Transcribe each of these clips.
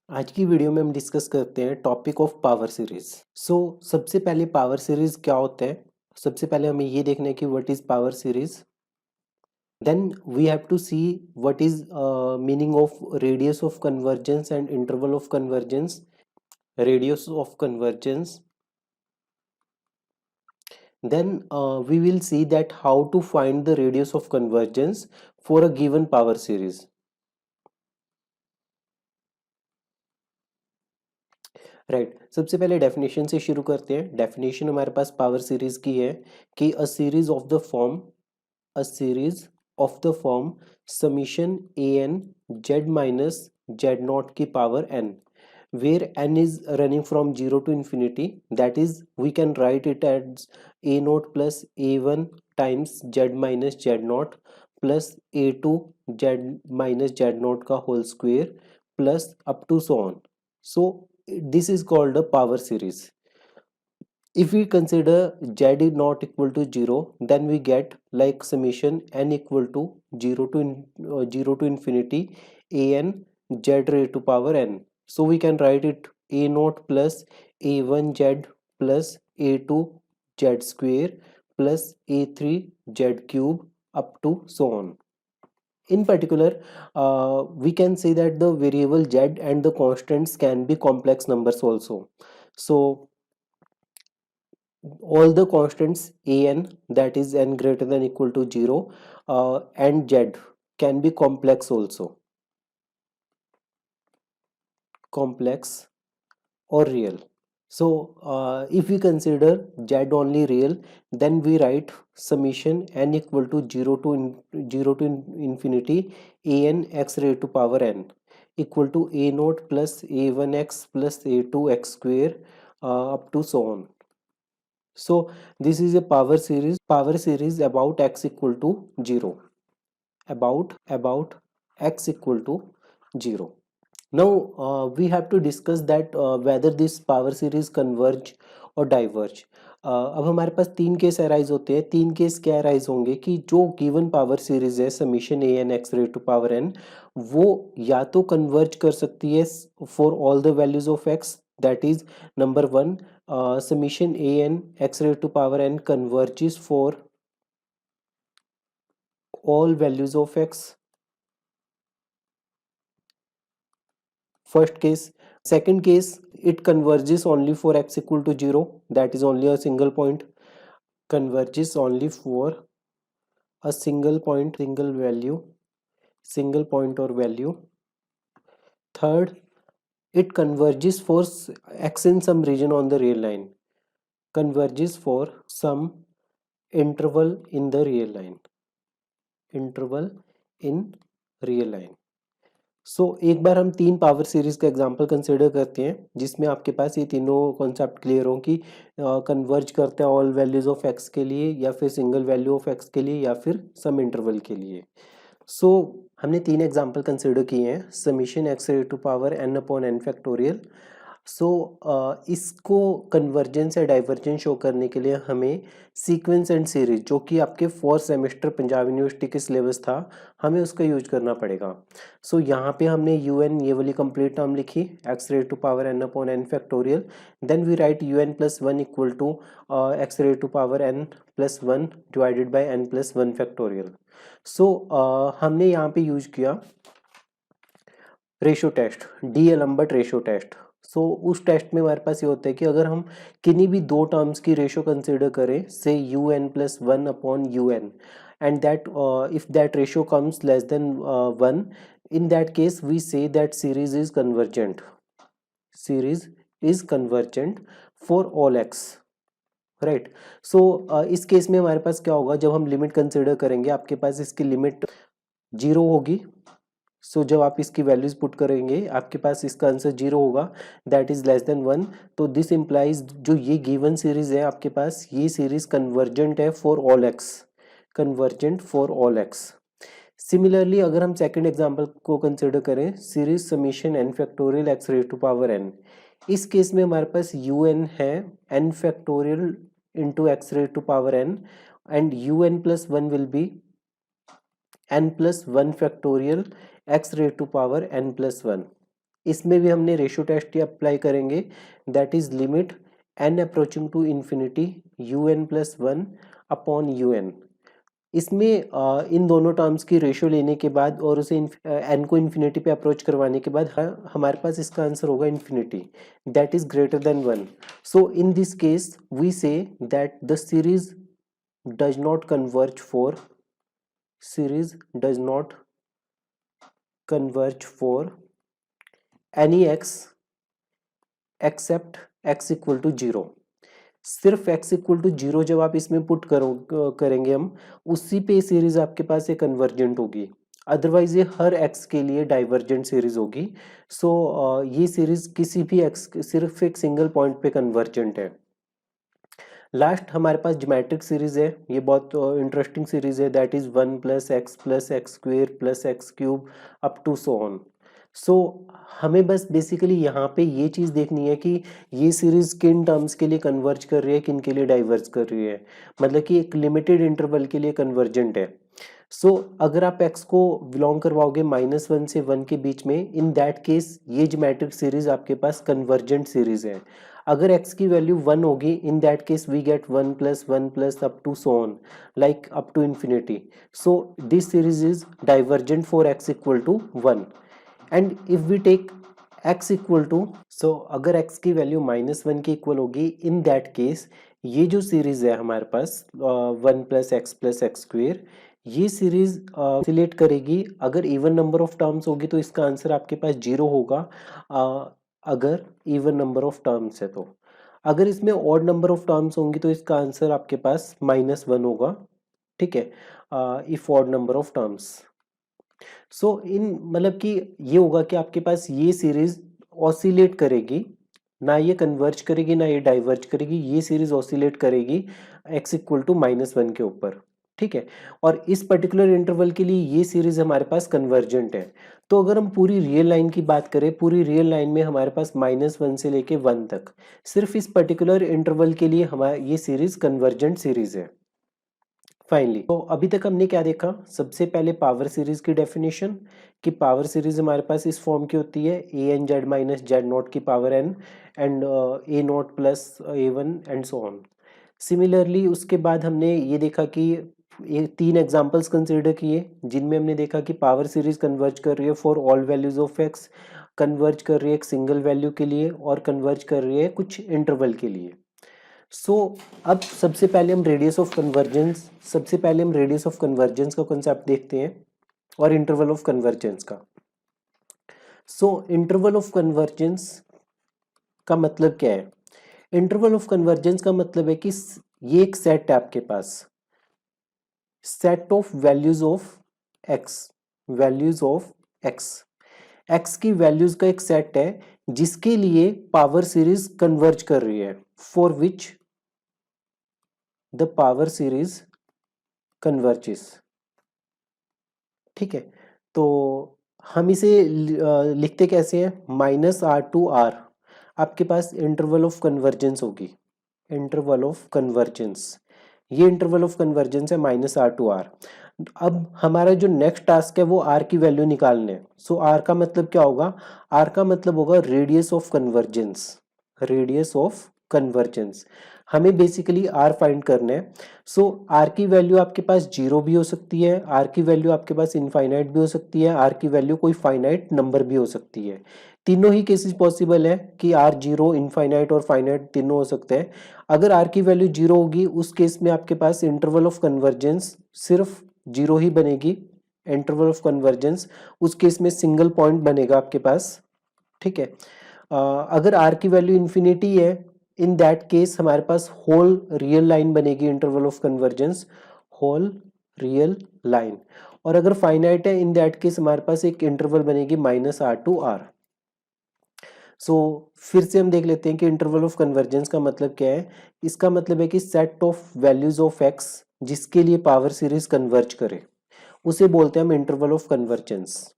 आज की वीडियो में हम डिस्कस करते हैं टॉपिक ऑफ पावर सीरीज। सबसे पहले पावर सीरीज क्या होता है। सबसे पहले हमें ये देखना है कि what is power series. Then we have to see what is meaning of radius of convergence and interval of convergence. Radius of convergence, then we will see that how to find the radius of convergence for a given power series. Right सबसे पहले definition से शुरू करते हैं। Definition हमारे पास power series की है कि a series of the form summation A n z minus z naught की power n, where n is running from 0 to infinity, that is we can write it as a naught plus a1 times z minus z naught plus a2 z minus z naught का whole square plus up to so on. So this is called a power series. If we consider z is not equal to 0, then we get like summation n equal to 0 to infinity a n z raised to power n. So we can write it a naught plus a1 z plus a2 z square plus a3 z cube up to so on. In particular, we can say that the variable z and the constants can be complex numbers also. So all the constants a n, that is n greater than equal to 0, and z can be complex also, complex or real. So if we consider z only real, then we write summation n equal to 0 to infinity a n x raised to power n equal to a naught plus a1 x plus a2 x square up to so on. So this is a power series about x equal to 0, about x equal to 0. Now we have to discuss that whether this power series converge और diverge. अब हमारे पास तीन case arise होते हैं। तीन case क्या arise होंगे कि जो गिवन पावर सीरीज है summation A N X raise to power N, वो या तो कन्वर्ज कर सकती है for all the values of X, that is number one, summation A N X raise to power N converges for all values of x. First case. Second case, it converges only for x equal to 0, that is only a single point, converges only for a single point, single point or value. Third, it converges for x in some region on the real line, converges for some interval in the real line, interval in real line. एक बार हम तीन power series का example consider करते हैं जिसमें आपके पास ये तीनों कॉन्सेप्ट क्लियर हो कि कन्वर्ज करते हैं ऑल वैल्यूज ऑफ एक्स के लिए, या फिर सिंगल वैल्यू ऑफ एक्स के लिए, या फिर सम इंटरवल के लिए। हमने तीन एग्जांपल कंसिडर किए हैं, summation X raise to power N upon N factorial. इसको कन्वर्जेंस या डाइवर्जेंस शो करने के लिए हमें सीक्वेंस एंड सीरीज, जो कि आपके फोर्थ सेमेस्टर पंजाब यूनिवर्सिटी के सिलेबस था, हमें उसका यूज करना पड़ेगा। यहाँ पे हमने यू एन ये वाली कंप्लीट टर्म लिखी, X raise to power N upon N factorial, then we write U N plus one equal to X raise to power N plus one divided by N plus one factorial. हमने यहाँ पे use किया ratio test, d'Alembert ratio test. उस test में हमारे पास ये होता है कि अगर हम किन्हीं भी दो टर्म्स की रेशो कंसिडर करें, say U N plus one upon U N, and that if that ratio comes less then one, in that case we say that series is convergent for all x, right. इस case में हमारे पास क्या होगा, जब हम limit consider करेंगे आपके पास इसकी लिमिट 0 होगी। जब आप इसकी वैल्यूज पुट करेंगे आपके पास इसका आंसर 0 होगा, दैट इज लेस देन 1। तो दिस इंप्लाइज जो ये गिवन सीरीज है आपके पास, ये सीरीज कन्वर्जेंट है for all X, convergent for all X. Similarly अगर हम सेकंड एग्जांपल को कंसिडर करें, series summation N factorial X raise to power N, इस केस में हमारे पास यू एन है N factorial into X raise to power N, and U N plus one will be N plus one factorial X raise to power N plus one इसमें भी हमने ratio test ही apply करेंगे, that is limit n approaching to infinity un+1 upon un। इसमें इन दोनों terms की ratio लेने के बाद और उसे n को इन्फिनिटी पे अप्रोच करवाने के बाद हमारे पास इसका आंसर होगा infinity, that is greater then 1। So in this case we say that the series does not converge for any x except x equal to 0। सिर्फ x इक्वल टू 0 जब आप इसमें पुट करेंगे हम, उसी पे सीरीज आपके पास एक कन्वर्जेंट होगी, अदरवाइज ये हर x के लिए डाइवर्जेंट सीरीज होगी। सो ये सीरीज किसी भी x सिर्फ एक सिंगल पॉइंट पे कन्वर्जेंट है। लास्ट हमारे पास ज्योमेट्रिक सीरीज है, ये बहुत इंटरेस्टिंग सीरीज है, that is 1+x+x² + x³ up to so on. So हमें बस बेसिकली यहाँ पे ये चीज़ देखनी है कि ये सीरीज किन टर्म्स के लिए कन्वर्ज कर रही है, किन के लिए डाइवर्ज कर रही है, मतलब कि एक लिमिटेड इंटरवल के लिए कन्वर्जेंट है। सो अगर आप x को बिलोंग करवाओगे -1 से 1 के बीच में, इन दैट केस ये ज्योमेट्रिक सीरीज आपके पास कन्वर्जेंट सीरीज है। अगर x की वैल्यू 1 होगी, in that case we get 1+1+ up to so on, like up to infinity. So this series is divergent for x equal to 1। And if we take x equal to, so अगर x की value -1 के equal होगी, in that case ये जो series है हमारे पास 1+x+x², ये series oscillate करेगी। अगर इवन नंबर ऑफ टर्म्स होगी तो इसका आंसर आपके पास 0 होगा, अगर इवन नंबर ऑफ टर्म्स है तो। अगर इसमें ऑड नंबर ऑफ टर्म्स होंगी तो इसका आंसर आपके पास -1 होगा, ठीक है, if odd number of terms. So in मतलब कि ये होगा कि आपके पास ये सीरीज ऑसिलेट करेगी, ना ये कन्वर्ज करेगी ना ये डाइवर्ज करेगी, ये सीरीज ऑसिलेट करेगी x इक्वल टू -1 के ऊपर, ठीक है। और इस पर्टिकुलर इंटरवल के लिए ये सीरीज हमारे पास कन्वर्जेंट है। तो अगर हम पूरी रियल लाइन की बात करें, पूरी रियल लाइन में हमारे पास -1 से लेके 1 तक, सिर्फ इस पर्टिकुलर इंटरवल के लिए हमारा ये सीरीज कन्वर्जेंट सीरीज है। फाइनली तो अभी तक हमने क्या देखा, सबसे पहले पावर सीरीज की डेफिनेशन, कि पावर सीरीज हमारे पास इस फॉर्म की होती है an z - z0 की power n and a0 + a1 and so on. Similarly उसके बाद हमने ये देखा कि ये 3 एग्जांपल्स कंसीडर किए, जिनमें हमने देखा कि पावर सीरीज कन्वर्ज कर रही है for all values of x, converge कर रही है एक सिंगल वैल्यू के लिए, और कन्वर्ज कर रही है कुछ इंटरवल के लिए। अब सबसे पहले हम रेडियस ऑफ कन्वर्जेंस का कॉन्सेप्ट देखते हैं, और इंटरवल ऑफ कन्वर्जेंस का। इंटरवल ऑफ कन्वर्जेंस का मतलब क्या है? इंटरवल ऑफ कन्वर्जेंस का मतलब है कि ये एक सेट है आपके पास, set of values of x की वैल्यूज का एक सेट है जिसके लिए पावर सीरीज कन्वर्ज कर रही है, for which the power series converges, ठीक है। तो हम इसे लिखते कैसे हैं, -r to r आपके पास इंटरवल ऑफ कन्वर्जेंस होगी, इंटरवल ऑफ कन्वर्जेंस, ये इंटरवल ऑफ कन्वर्जेंस है -r to r। अब हमारा जो नेक्स्ट टास्क है वो r की वैल्यू निकालने है। r का मतलब क्या होगा, r का मतलब होगा रेडियस ऑफ कन्वर्जेंस, हमें बेसिकली r फाइंड करना है। r की वैल्यू आपके पास 0 भी हो सकती है, r की वैल्यू आपके पास इनफाइनाइट भी हो सकती है, r की वैल्यू कोई फाइनाइट नंबर भी हो सकती है। तीनों ही केसेस पॉसिबल है कि r 0, इनफाइनाइट और फाइनाइट तीनों हो सकते हैं। अगर r की वैल्यू 0 होगी, उस केस में आपके पास इंटरवल ऑफ कन्वर्जेंस सिर्फ 0 ही बनेगी, इंटरवल ऑफ कन्वर्जेंस उस केस में सिंगल पॉइंट बनेगा आपके पास, ठीक है। अगर r की वैल्यू इन्फिनिटी है, इन दैट केस हमारे पास होल रियल लाइन बनेगी, interval of convergence whole real line. और अगर फाइनाइट है, इन दैट केस हमारे पास एक इंटरवल बनेगी -r to r। फिर से हम देख लेते हैं कि इंटरवल ऑफ कन्वर्जेंस का मतलब क्या है। इसका मतलब है कि set of values of x जिसके लिए पावर सीरीज कन्वर्ज करे, उसे बोलते हैं हम interval of convergence.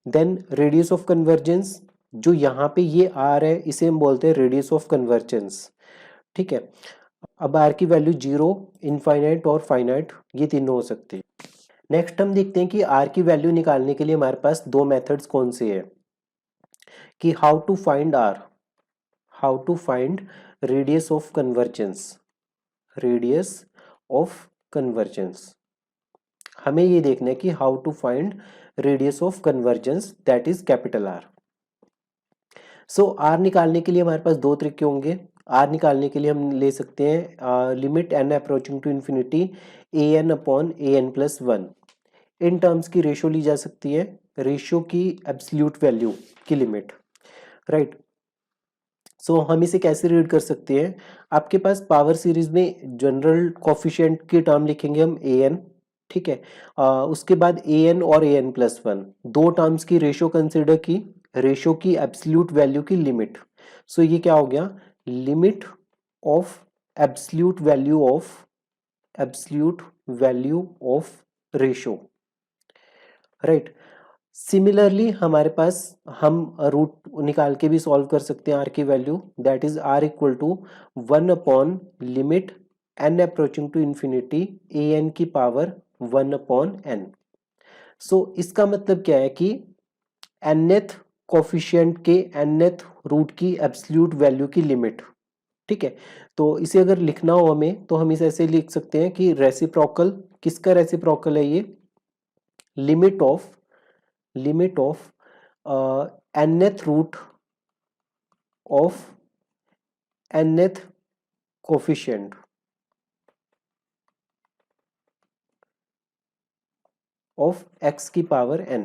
Then radius of convergence, जो यहाँ पे ये r है, इसे हम बोलते हैं रेडियस ऑफ कन्वर्जेंस, ठीक है। अब r की वैल्यू 0, इनफाइनाइट और फाइनाइट, ये तीनों हो सकते हैं। नेक्स्ट हम देखते हैं कि r की वैल्यू निकालने के लिए हमारे पास दो मेथड्स कौन से हैं। कि how to find R, how to find radius of convergence, radius of convergence. हमें ये देखना है कि how to find radius of convergence that is capital R. So R निकालने के लिए हमारे पास दो तरीके होंगे। आर निकालने के लिए हम ले सकते हैं limit n approaching to infinity a n upon a n plus one. In terms की रेशो ली जा सकती है, रेशियो की एब्सोल्यूट वैल्यू की लिमिट, राइट। सो हम इसे कैसे रीड कर सकते हैं, आपके पास पावर सीरीज में जनरल कोफिशिएंट की टर्म लिखेंगे हम ए एन, ठीक है। उसके बाद ए एन और ए एन प्लस वन, दो टर्म्स की रेशियो कंसिडर की, रेशियो की एब्सोल्यूट वैल्यू की लिमिट। सो ये क्या हो गया, limit of absolute value of, absolute value of ratio, right. Similarly हमारे पास हम रूट निकाल के भी सॉल्व कर सकते हैं आर की वैल्यू, that is R equal to one upon limit n approaching to infinity a n की power one upon n. So इसका मतलब क्या है कि nth कोफिशिएंट के nth रूट की एब्सोल्यूट वैल्यू की लिमिट, ठीक है। तो इसे अगर लिखना हो हमें तो हम इसे ऐसे लिख सकते हैं कि रेसिप्रोकल, किसका रेसिप्रोकल है ये, limit of, limit of nth root of nth coefficient of x की पावर n,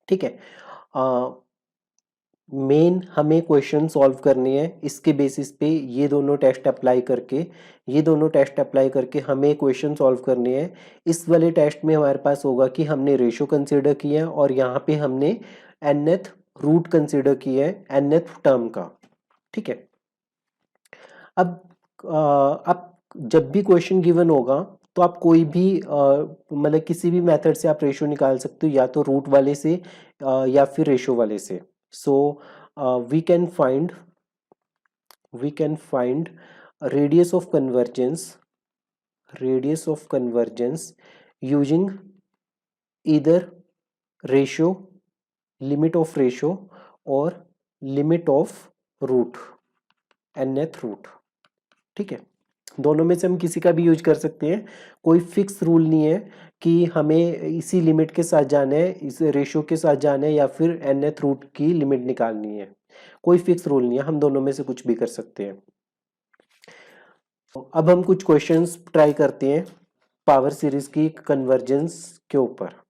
ठीक है। मेन हमें क्वेश्चन सॉल्व करनी है, इसके बेसिस पे ये दोनों टेस्ट अप्लाई करके, ये दोनों टेस्ट अप्लाई करके हमें क्वेश्चन सॉल्व करनी है। इस वाले टेस्ट में हमारे पास होगा कि हमने रेशियो कंसीडर किया है और यहाँ पे हमने nth रूट कंसीडर किया है nth टर्म का, ठीक है। अब आप जब भी क्वेश्चन गिवन होगा तो आप कोई भी मतलब किसी भी मेथड से आप रेशियो निकाल सकते हो, या तो रूट वाले से या फिर रेशियो वाले से। So we can find, we can find radius of convergence, radius of convergence using either ratio, limit of ratio और limit of root, nth root, ठीक है। दोनों में से हम किसी का भी यूज कर सकते हैं, कोई फिक्स रूल नहीं है कि हमें इसी लिमिट के साथ जाना है, इस रेशियो के साथ जाना है या फिर nth रूट की लिमिट निकालनी है, कोई फिक्स रूल नहीं है, हम दोनों में से कुछ भी कर सकते हैं। अब हम कुछ क्वेश्चंस ट्राई करते हैं पावर सीरीज की कन्वर्जेंस के ऊपर।